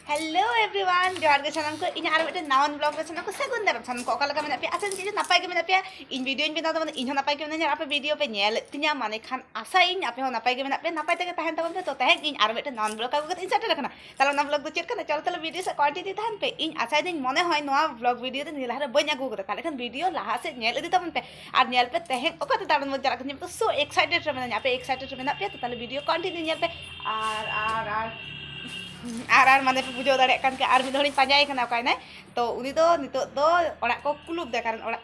Hello everyone जोहार गे सानाम को इन are मिटे नावन ब्लॉग रे सानाम को सगुन दाराम सानाम को ओका लगा मेना पे आसा जे नापाय गे मेना पे इन वीडियो इन बिना तमन इन नापाय गे मेना आपे वीडियो पे नेल तिnya माने खान आशा इन आपे हो नापाय गे मेना पे नापाय तके तहन तमन पे तो तहन इन आर मिटे नावन ब्लॉग का इन सेटल रखना ताला ना ब्लॉग दो चेक करना चलो ताला वीडियो से क्वांटिटी तहन पे इन आशा दिन मने होय नोआ ब्लॉग वीडियो ते निला रे बय आगु ताले खान वीडियो लाहा से नेल इदि तमन पे आर नेल पे तहन ओका ते तारन मजा रखनी तो सो एक्साइटेड रे मेना पे एक्साइटेड रे मेना पे तो ताले वीडियो क्वांटिटी नेल पे आर माने पे बुझो दाड़े कान के आर मिद हड़ी पाजाय कना ओकाय ना तो उनी दो नितो दो ओड़ा को कुलुब दे कारण ओड़ा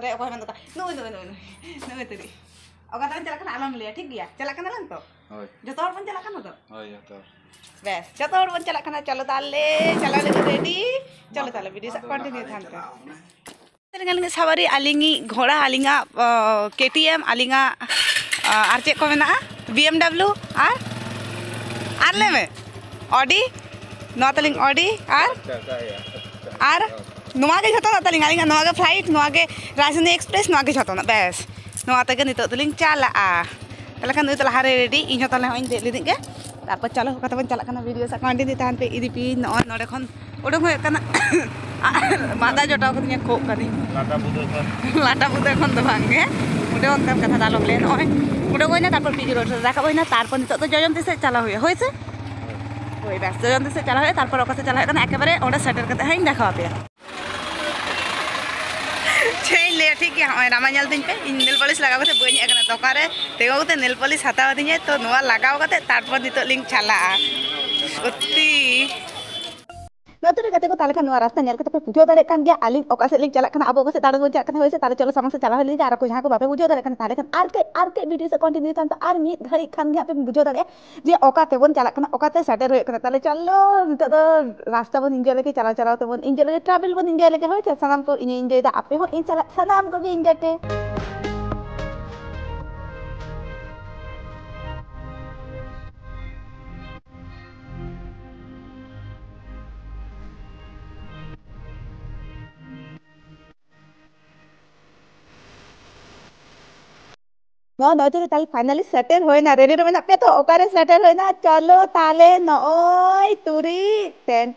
रे ओकाय मन दो नुई तरी ओका तन चला कना आलम ले ठीक गया चला कना लन तो होय जतो हर बन चला कना तो होय जतो बेस जतो हर बन चला कना चलो ताले चला ले रेडी चलो ताले वीडियो से कंटिन्यू थान का तेलंगाना सवारी आलिंगी घोड़ा आलिंगा केटीएम आलिंगा आर चेक को मेना बीएमडब्ल्यू आर ले में ऑडी नॉतलिंग ऑडी आर नोआ के जतो नॉतलिंग आलिंगा नोआ के फ्लाइट नोआ के राजधानी एक्सप्रेस नोआ के जतो ना बेस नोआ तके नितो तलिंग चला तले खान नितो लहारे रेडी इन जतो ले होइन दे लिदिं के तारपर चलो कते बन चला कना वीडियो सा कंटिन्यू तान पे इदी पी नोय नोडे खन ओडों होय कना मादा जटाव कदिया खो कदी लाटा बुदे खन तो भांगे उडे ओनकान कथा दालो ले नोय उडे गोइना तारपर पीजी रोड से राका होइना तारपर नितो तो जयंती से चला हुए होइसे ওই ব্যস্ত জয়ন্তী সে চালা হয় তারপর ওর কাছে চালা হয় কারণ একেবারে ওটা সেটেল করতে হয় দেখা হবে সেই লে ঠিক হয় রামাঞ্জল দিন পে নেল পলিশ লাগাও কাতে বই নিয়ে দোকানে তেগো কাতে নেল পলিশ হাতাও দিনে তো নোয়া লাগাও কাতে তারপর নিতো লিঙ্ক চালা সত্যি नतुरे कते को ताले खान नोआ रास्ता नेल कते पे बुझो दाड़े कान गया आलिंग ओका से लिंक चला खान अब ओका से दाड़न चला खान होइसे ताले चलो सामने से चला होली आर को जहां को बापे बुझो दाड़े खान ताले खान आर के वीडियो से कंटिन्यू थान तो आर मी घड़ी खान गया पे बुझो दाड़े जे ओका ते बोन चला खान ओका ते सेटल होय खान ताले चलो नितो दो रास्ता बोन एंजॉय लेके चला चला तो बोन एंजॉय लेके ट्रैवल बोन एंजॉय लेके होय सानाम को एंजॉय दा आपे हो इन चला सानाम को भी एंजॉय ते No, no, itu tali finally settle hoy na. Ready naman na to. Okare settle hoy na. Chalo tale no oy turi. Ten.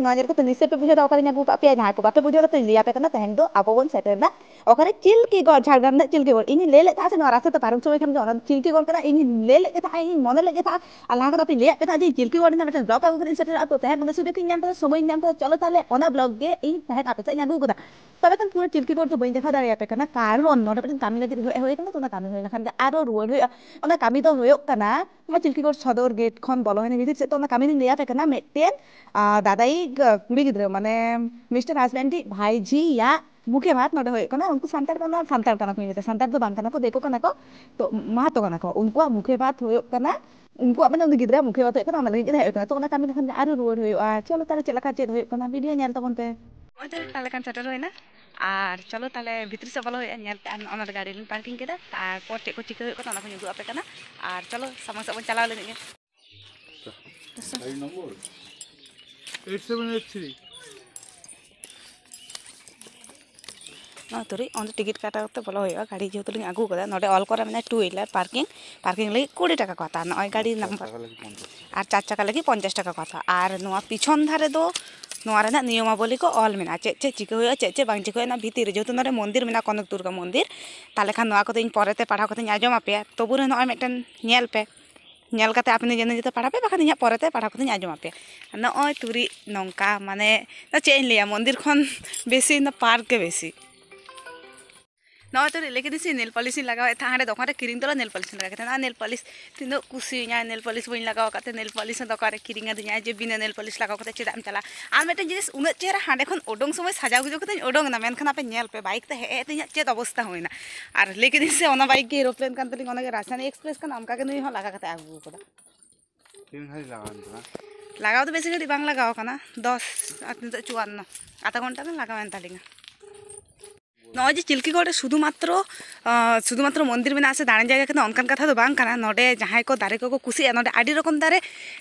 Ngajar ko to nise pe pujo da okare nya buka pe jahai ko bape pujo da to liya pe kana tehen do apo bon settle na. Okare chilki gor jhargram na chilki gor. Ini lele ta se no rasta to parum soy kam jona chilki gor kana ini lele ke ta ini mone lege ta. Allah ka to liya pe ta ji chilki gor na betan block ko settle ato tehen mone sube kin nyam ta somoy nyam ta chalo tale ona block ge in tehen ape sa nyagu ko da. তবে তখন পুরো silky করতে বই দেখা দাঁড়িয়ে আপে কানা কারণ নটা পেটেন কামি লাগি হয়ে কানা তোনা কামি হয়ে খান আরো রুয়াল হয়ে ওনা কামি তো হয়ে কানা তোমার চিল্কি কর সদর গেট খন বলো হয় ভিতর সে তোনা কামি লিয়া পে কানা মেটেন দাদাই কুড়ি গিদ্রে মানে মিস্টার হাজবেন্ডি ভাইজি या मुखे बात नोडे होय कना उनको संतार कना कुई जेते संतार तो बांग कना को देखो कना को तो मातो कना को उनको मुखे बात होय कना उनको अपने उन गिद्रे मुखे बात होय कना माने जे होय कना तो कना कामी खान आरो रुवाल होय चलो ताले चला का चेत होय कना वीडियो नेल तबन पे ओते ताले कान सेटल होय ना আর চলো তাহলে ভিতরে সে ভালো হয়ে নেলতে ওনার গাড়ি লিন পার্কিং কেদা তারপর টেকো চিকে হয়ে কথা না উদু আপে কানা আর চলো সামনে সামনে চালাও লেগে গাড়ি নম্বর 8783 না তোরি অন টিকিট কাটা করতে বলা হইবা গাড়ি যেহেতু লিং আগু কদা নডে অল করা মানে 2 হুইলার পার্কিং লাগি 20 টাকা কথা নয় গাড়ি নাম্বার আর 4 চাকা লাগি 50 টাকা কথা আর নোয়া পিছন ধারে দো नोरा नियमावली को ऑल मेना चे चिका हुआ चे बांग चिका भीतर जेहतु ना मंदिर मेना कनक दुर्गा मंदिर ताले खान नोआ को परेते पढ़ा को आजम पे तबु रे नय मिटन नेल पे नेल काते आपने जने जते पढ़ा पे बाखा इया परेते पढ़ा को आजम पे नय तुरी नौका माने चे लिया मंदिर खन बेसी ना पार्क के बेसी नय तो लेके दिसी नेल पॉलिश लगाव था हाडे दकान रे किरिंग दला नेल पॉलिश लगा था नेल पॉलिश तिनो कुसी नेल पॉलिश बइन लगाव काते नेल पॉलिश दकान रे किरिंग दिया जे बिना नेल पॉलिश लगाव काते चेदाम चला आर मेटे जिनिस उना चेहरा हाडे खन ओडोंग समय साजाव गुजो काते ओडोंग ना मेनखान आपे नेल पे बाइक ते हे तिया चेद अवस्था होइना आर लेके दिसी ओना बाइक के एरोप्लेन कान तलिंग ओना के राजधानी एक्सप्रेस कान अमका के नुई हो लगा काते आगु कोदा तीन घड़ी लगाव तो बेसी घड़ी बांग लगाव काना 10 54 आधा घंटा ना लगावेन तालिंगा नय जे चिल्कीगढ़ शुधुमात्र मंदिर में आसे दाण जगह के अनकान कथा तो बांग काना नोडे जहां को दारे को कुसिया नोडे आडी रकम दारे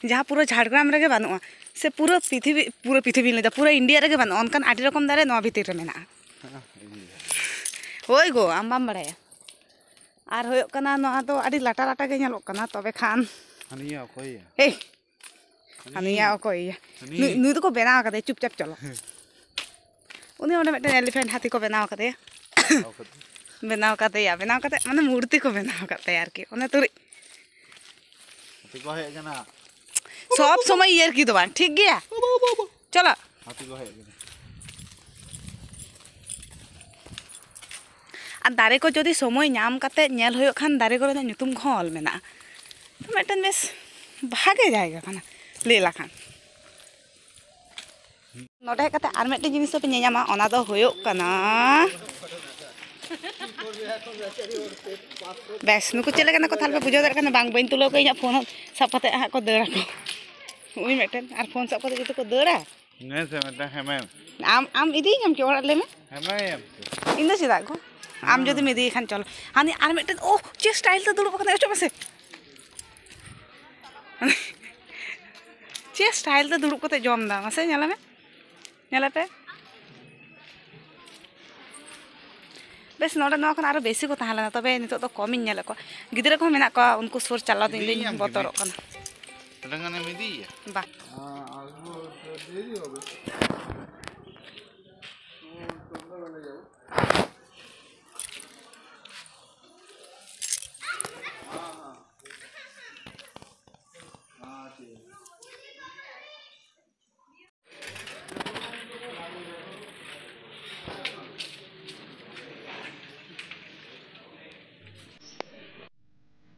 जहां पूरा झाड़ग्राम रे बानुआ से पूरा पृथ्वी लेदा पूरा इंडिया रे बानुआ अनकान आडी रकम दारे नोआ भीतर रे मेना होय गो आम बाम बड़ाया आर होय कना नोआ तो आडी लाटा लाटा गे नेलोक कना तबे खान हनिया कोई ए ᱦᱟᱱᱤᱭᱟ ᱚᱠᱚᱭ ᱱᱩᱭ ᱫᱚᱠᱚ ᱵᱮᱱᱟᱣ ᱠᱟᱫᱮ ᱪᱩᱯᱪᱟᱯ ᱪᱚᱞᱚ ᱩᱱᱤ ᱚᱸᱰᱮ ᱢᱤᱫᱴᱮᱱ এলিফ্যান্ট হাতি ᱠᱚ ᱵᱮᱱᱟᱣ ᱠᱟᱫᱮᱭᱟ ᱵᱮᱱᱟᱣ ᱠᱟᱛᱮ ᱢᱟᱱᱮ ᱢᱩᱨᱛᱤ ᱠᱚ ᱵᱮᱱᱟᱣ ᱠᱟᱫ ᱛᱟᱭᱟ ᱟᱨᱠᱤ ᱚᱱᱟ ᱛᱩᱨᱤ হাতি কো হেজ না সব সময় ইয়ার কি দো বান ঠিক গিয়া চলো হাতি কো হেজ না আর দারে কো যদি সময় নাম কাতে নেল হয়ো খান দারে করে nyutum kho ol mena meten bes bhage jayga kana lela khan node kate ar meten jinis pe nyama ona do hoyo kana bes nuku chele kana ko thalpe bujhaw dar kana bang bain tulo ko inya phone sab kate ha ko dara ko ui meten ar phone sab kate jutu ko dara ne se meta hemem am idi am ki orat leme hemem indo sida ko am jodi medi khan cholo hani ar meten oh che style ta dulu kana esto mase che style ta dulu kote jom da mase nyala pe bes noda no kan aro besi ko tahala tobe nitok do komin nyala ko gidra ko menak ko unku sur chala do indi botorok kana telangana mediya ba আসবো দেরি হবে সন্ধ্যাবেলা যাবো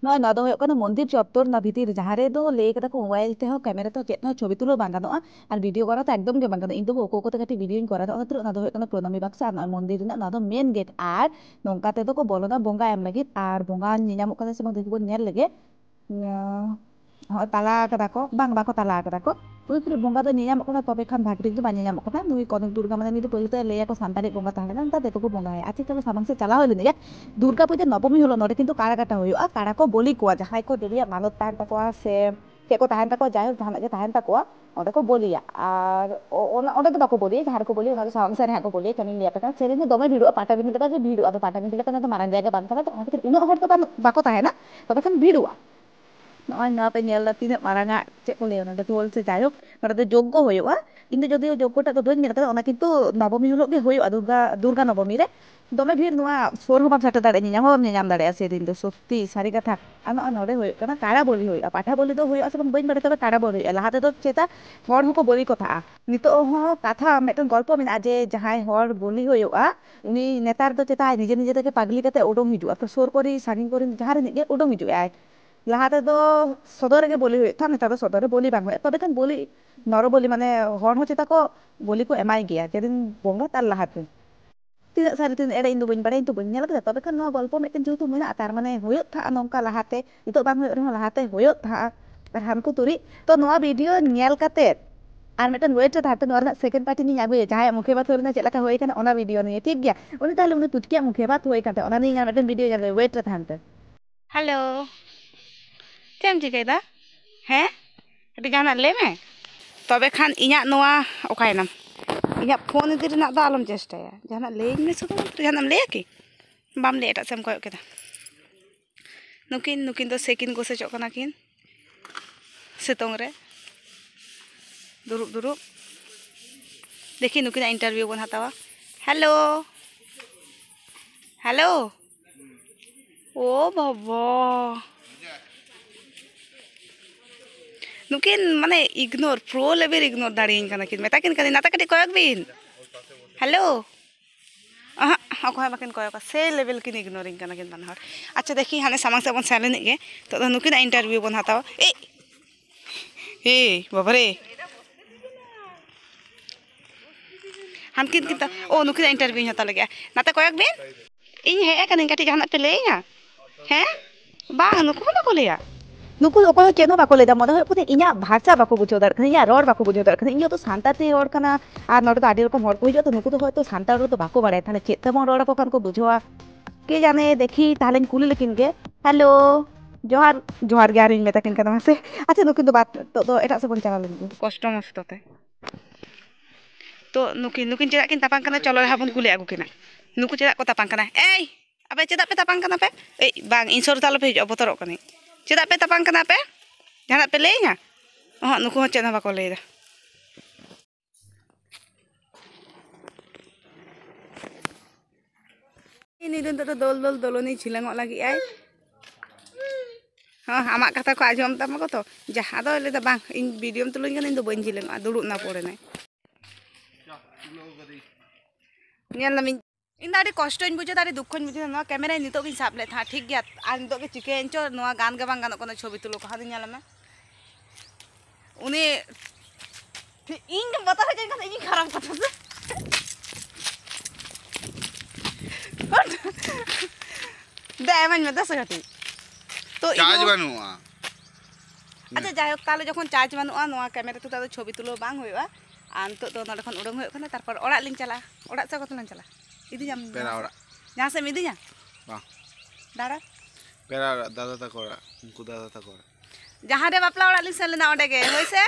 नॉय ना दो होयो कना मंदिर चत्तर ना भीतर जहाँ रे दो ले कदा को मोबाइल ते हो कैमरा तो चेत ना छवि तुलो बांगा दो और वीडियो करा तो एकदम के बांगा दो इन दो को को ते वीडियो इन करा दो ना दो होयो कना प्रणामी बक्सा ना मंदिर ना दो मेन गेट आर नोंका ते दो को बोलो ना बोंगा एम लगी आर बोंगा नियाम कना से बंग देखो नेल लगे तला कदा को बांग बाको तला कदा को उई फिर बोंगा दो नियाम कना तबे खान भागरी दो बानी नियाम कना नुई कनक दुर्गा माने निदो पहिले लेया को सांतारी बोंगा ताहले ना ता देखो को बोंगा है आछि चलो सामंग से चला होले ने दुर्गा पूजा नवमी हलो नडे किंतु काड़ा काटा होयो काड़ा को बोली को जहां को देलिया मानत ताहन तको से के को ताहन तको जाय जहां के ताहन तको ओंडे को बोलिया आर ओंडे तो बाको बोली जहां को बोली ओना सामंग से को बोली कनी लिया का सेरे ने दमे भिडो पाटा बिन का भिडो अदो पाटा बिन का तो मारन जायगा बांध का तो उनो हर तो बाको ताहना तबे खान भिडो नॉय ना पे नेल तीन मारांगा चे को ले ओना दोल से जायो नडे जोग्य होयो किंतु जदि जोग्यटा तो दोन नेल का ओना किंतु नवमी हलो के होयो दुर्गा नवमी रे दमे भीड़ नुआ सोर हो बाम साटे दाड़े nyam दाड़े से दिन दो सत्यि सारी कथा आनो नडे होयो कना काड़ा बोली होयो पाठा बोली दो होयो से बइन बड़े तबे काड़ा बोली लाहाते दो चेता हर हको बोली कथा नितो हो कथा मेटन गल्प मेना जे जहाय हर बोली होयो उनी नेतार दो चेता निजे निजे तके पागली कते ओडोम हिजु तो सोर करी सागिन करी जहां रे निगे ओडोम हिजु आय लाहाते दो सदर के बोली होयो था नेता दो सदर बोली बांग होय तबे खान बोली नर बोली माने हर हो चेता को बोली को एमाय गया जेदिन बोंगा तार लाहाते tidak sari tin era indo bany itu bany nyala tapi kan no golpo meten jutu mena atar mane hoyot tha nongka lahate itu bang hoyot reh lahate hoyot tha hanku turi to noa video nyel kate ar meten wait ta ta norna second party ni agu jahay mukhe bat horna chela ka hoy kana ona video ni ठीक gya uni tahle uni tutkiya mukhe bat hoy kate ona ni meten video nyal wait ta thante hello चेम चिकायदा हैं अभी जाना ले में तबे खान इnya नोआ ओकायनम इnya फोन इदि रना दा आलम चेष्टाया जहाना लेइंग में सुदु जहाना लेया की बाम ले एटा सेम कोय केदा नुकिन तो सेकिन को से चोकना किन सितोंग रे दुरुब देखी नुकिन इंटरव्यू बन हतावा हेलो हेलो ओ बाबा नुकिन माने इग्नोर प्रो लेवल इग्नोर दाड़ियन काना किन मेता किन कानी नाता कटी कोयक बिन हेलो अखय बाकिन कोयक से लेवल किन इग्नोरिंग काना किन बानहर अच्छा देखी हाने सामंग से बन साले निगे तो नुकिन इंटरव्यू बन हतावा ए बाबा रे हम किन किन ओ नुकिन इंटरव्यू हता लगे नाता कोयक बिन इन हे कानी काटी जहाना पे लेया हैं बांग नुको ना को लेया नुकु ओको चेनो बाको लेदा मने होय इnya भाषा बाको बुझो दाड़ इnya रोड बाको बुझो दाड़ इnya तो सांताते और कना आर नोड तो आडी रकम हर को हिजो तो नुकु तो होय तो सांतार तो बाको बाड़े थाले चेते मन रोड को कान को बुझोआ के जाने देखी ताले कुली लेकिन के हेलो जोहार जोहार गे आरिन मेता किन कना से अच्छा नुकु तो बात तो एटा से बन चला लेंगे कष्ट मस्तते तो नुकिन चेदा किन तापां कना चलो हाबन कुले आगु किना नुकु चेदा को तापां कना ए अबे चेदा पे तापां कना पे ए बांग इंसोर तालो पे हिजो बतरक कनी चेदा पे तापां कना पे जहाना पे लेइया नुकु हूँ चेना बाको लैदा ini dun dol doloni chilangok lagi ai amak kata ko ajom tama ko to jaha do le da bang in video tulung kan in do bain jileng duduk na pore nai nyal na min in da kosto in bujhe da dukkho in bujhe no camera ni to bin sab le tha thik gya ar ni to ke chike encho no gan ga bang ganok kono chobi tulo ko hadi nyala me uni ing bata ha jan kan ing kharap kotha se Demen में 10 घटी तो charge बानुआ अच्छा जाय ताले जखन charge बानुआ नोआ camera तो तादो छवि तुलो बांग होयवा आन तो नोडे खन उडंग होय खना तारपर ओड़ा लिंग चला ओड़ा से कतलन चला इदी जाम पेरा ओड़ा जहां से मिदी जा बा दादा पेरा दादा तक ओड़ा उनको दादा तक ओड़ा जहां रे बापला ओड़ा लिंग सेलेना ओडे गे होइसे